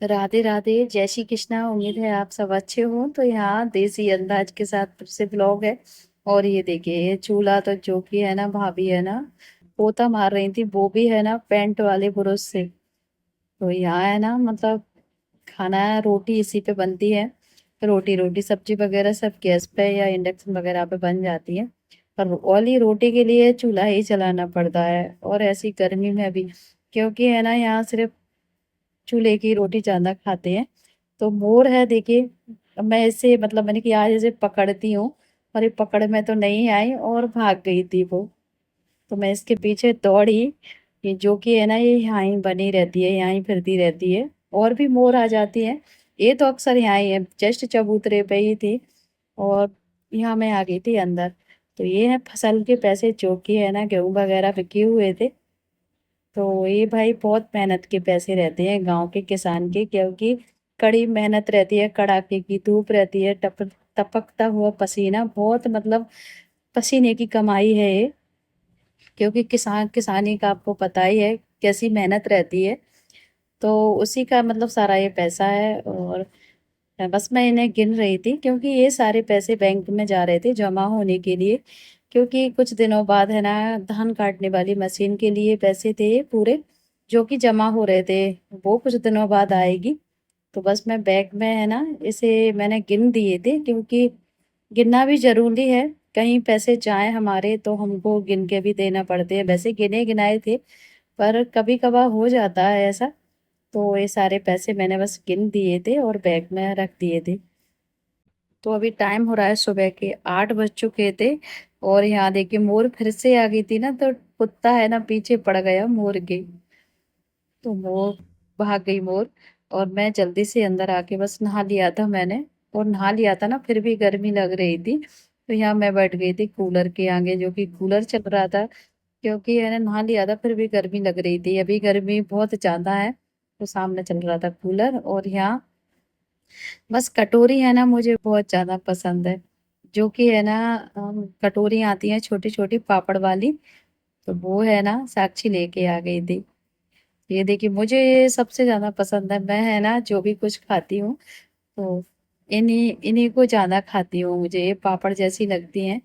राधे राधे, जय श्री कृष्णा। उम्मीद है आप सब अच्छे हो। तो यहाँ देसी अंदाज के साथ फिर से ब्लॉग है। और ये देखिए, ये चूल्हा तो जो कि है ना, भाभी है ना पोता मार रही थी, वो भी है ना पेंट वाले ब्रश से। तो यहाँ है ना, मतलब खाना है, रोटी इसी पे बनती है। रोटी रोटी सब्जी वगैरह सब गैस पे या इंडक्शन वगैरह पे बन जाती है। पर ओली रोटी के लिए चूल्हा ही चलाना पड़ता है, और ऐसी गर्मी में भी। क्योंकि है ना, यहाँ सिर्फ चूल्हे की रोटी ज्यादा खाते हैं। तो मोर है देखिए। मैं इसे मतलब मैंने कि आज इसे पकड़ती हूँ, और ये पकड़ में तो नहीं आई और भाग गई थी वो। तो मैं इसके पीछे दौड़ी। ये जो कि है ना, ये यहाँ ही बनी रहती है, यहाँ ही फिरती रहती है। और भी मोर आ जाती है। ये तो अक्सर यहाँ ही है, जस्ट चबूतरे पे ही थी। और यहाँ मैं आ गई थी अंदर। तो ये है फसल के पैसे, जो कि है ना गेहूं वगैरह बिके हुए थे। तो ये भाई बहुत मेहनत के पैसे रहते हैं गांव के किसान के, क्योंकि कड़ी मेहनत रहती है, कड़ाके की धूप रहती है, टपकता हुआ पसीना, बहुत मतलब पसीने की कमाई है ये। क्योंकि किसानी का आपको पता ही है कैसी मेहनत रहती है। तो उसी का मतलब सारा ये पैसा है। और बस मैं इन्हें गिन रही थी, क्योंकि ये सारे पैसे बैंक में जा रहे थे जमा होने के लिए। क्योंकि कुछ दिनों बाद है ना, धान काटने वाली मशीन के लिए पैसे थे पूरे, जो कि जमा हो रहे थे। वो कुछ दिनों बाद आएगी। तो बस मैं बैंक में है ना, इसे मैंने गिन दिए थे, क्योंकि गिनना भी जरूरी है। कहीं पैसे जाए हमारे तो हमको गिन के भी देना पड़ते हैं। वैसे गिने गिनाए थे, पर कभी कभार हो जाता है ऐसा। तो ये सारे पैसे मैंने बस गिन दिए थे और बैग में रख दिए थे। तो अभी टाइम हो रहा है, सुबह के 8 बज चुके थे। और यहाँ देखिए, मोर फिर से आ गई थी ना, तो कुत्ता है ना पीछे पड़ गया मोर के। तो मोर भाग गई मोर। और मैं जल्दी से अंदर आके बस नहा लिया था मैंने। और नहा लिया था ना, फिर भी गर्मी लग रही थी। तो यहाँ मैं बैठ गई थी कूलर के आगे, जो कि कूलर चल रहा था। क्योंकि मैंने नहा लिया था, फिर भी गर्मी लग रही थी, अभी गर्मी बहुत ज्यादा है। तो सामने चल रहा था कूलर। और यहाँ बस कटोरी है ना, मुझे बहुत ज्यादा पसंद है। जो कि है ना, कटोरी आती है छोटी छोटी पापड़ वाली। तो वो है ना, साक्षी लेके आ गई थी। ये देखिए, मुझे ये सबसे ज्यादा पसंद है। मैं है ना जो भी कुछ खाती हूँ, तो इन्हीं इन्हीं को ज्यादा खाती हूँ, मुझे ये पापड़ जैसी लगती हैं।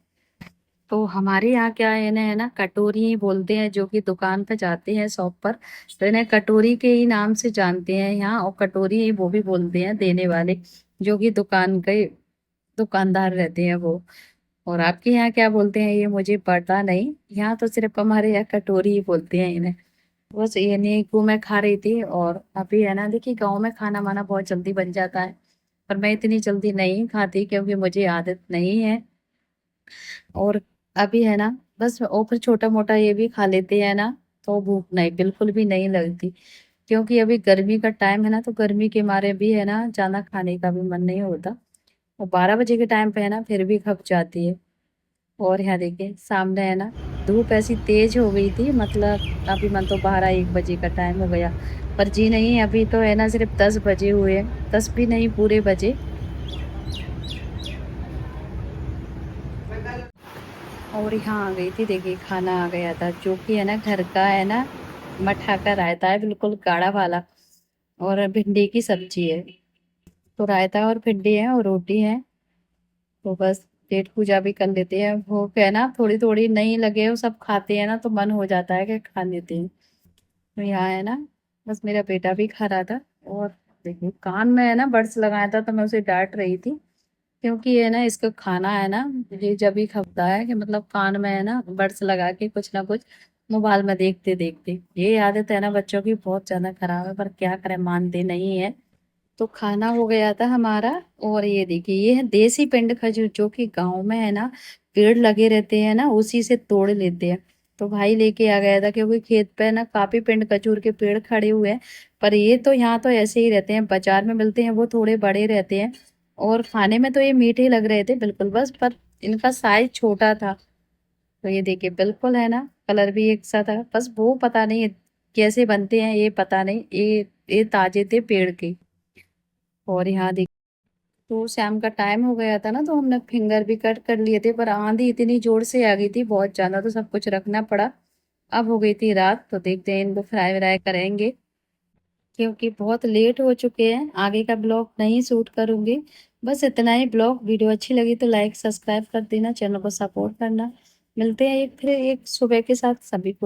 तो हमारे यहाँ क्या है, इन्हें है ना कटोरी ही बोलते हैं। जो कि दुकान पे जाते हैं शॉप पर, तो इन्हें कटोरी के ही नाम से जानते हैं यहाँ। और कटोरी ही वो भी बोलते हैं देने वाले, जो कि दुकान के दुकानदार रहते हैं वो। और आपके यहाँ क्या बोलते हैं ये मुझे पता नहीं। यहाँ तो सिर्फ हमारे यहाँ कटोरी ही बोलते हैं इन्हें। बस ये नहीं को मैं खा रही थी। और अभी है ना, देखिए गाँव में खाना वाना बहुत जल्दी बन जाता है। पर मैं इतनी जल्दी नहीं खाती, क्योंकि मुझे आदत नहीं है। और अभी है ना, बस और फिर छोटा मोटा ये भी खा लेते हैं ना, तो भूख नहीं, बिल्कुल भी नहीं लगती। क्योंकि अभी गर्मी का टाइम है ना, तो गर्मी के मारे भी है ना ज्यादा खाने का भी मन नहीं होता। और 12 बजे के टाइम पे है ना, फिर भी खप जाती है। और यहाँ देखिए सामने है ना, धूप ऐसी तेज हो गई थी, मतलब अभी मन तो 12-1 बजे का टाइम हो गया। पर जी नहीं, अभी तो है ना सिर्फ 10 बजे हुए हैं, 10 भी नहीं पूरे बजे। और यहाँ आ गई थी, देखिए खाना आ गया था, जो कि है ना घर का है ना, मठा का रायता है, बिल्कुल गाढ़ा वाला। और भिंडी की सब्जी है। तो रायता और भिंडी है और रोटी है। तो बस पेट पूजा भी कर लेते हैं, भूख है ना थोड़ी थोड़ी नहीं लगे, वो सब खाते हैं ना, तो मन हो जाता है कि खा लेते हैं। तो यहाँ है ना, बस मेरा बेटा भी खा रहा था। और देखिए कान में है ना बड्स लगाया था, तो मैं उसे डांट रही थी। क्योंकि ये ना, इसका खाना है ना, ये जब भी खपता है कि मतलब कान में है ना बड्स लगा के कुछ ना कुछ मोबाइल में देखते देखते। ये आदत है ना बच्चों की बहुत ज्यादा खराब है, पर क्या करें, मानते नहीं है। तो खाना हो गया था हमारा। और ये देखिए, ये है देसी पिंड खजूर, जो कि गांव में है ना पेड़ लगे रहते हैं ना, उसी से तोड़ लेते हैं। तो भाई लेके आ गया था, क्योंकि खेत पे ना काफी पिंड खजूर के पेड़ खड़े हुए हैं। पर ये तो यहाँ तो ऐसे ही रहते हैं, बाजार में मिलते हैं वो थोड़े बड़े रहते हैं। और खाने में तो ये मीठे लग रहे थे बिल्कुल, बस पर इनका साइज छोटा था। तो ये देखिए बिल्कुल है ना, कलर भी एक सा था, बस वो पता नहीं कैसे बनते हैं, ये पता नहीं। ये ताजे थे पेड़ के। और यहाँ देखिए, तो शाम का टाइम हो गया था ना, तो हमने फिंगर भी कट कर लिए थे, पर आंधी इतनी जोर से आ गई थी बहुत ज्यादा, तो सब कुछ रखना पड़ा। अब हो गई थी रात, तो देखते हैं इनको फ्राई व्राई करेंगे। क्योंकि बहुत लेट हो चुके हैं, आगे का ब्लॉग नहीं शूट करूंगी। बस इतना ही ब्लॉग। वीडियो अच्छी लगी तो लाइक सब्सक्राइब कर देना, चैनल को सपोर्ट करना। मिलते हैं फिर एक सुबह के साथ सभी को।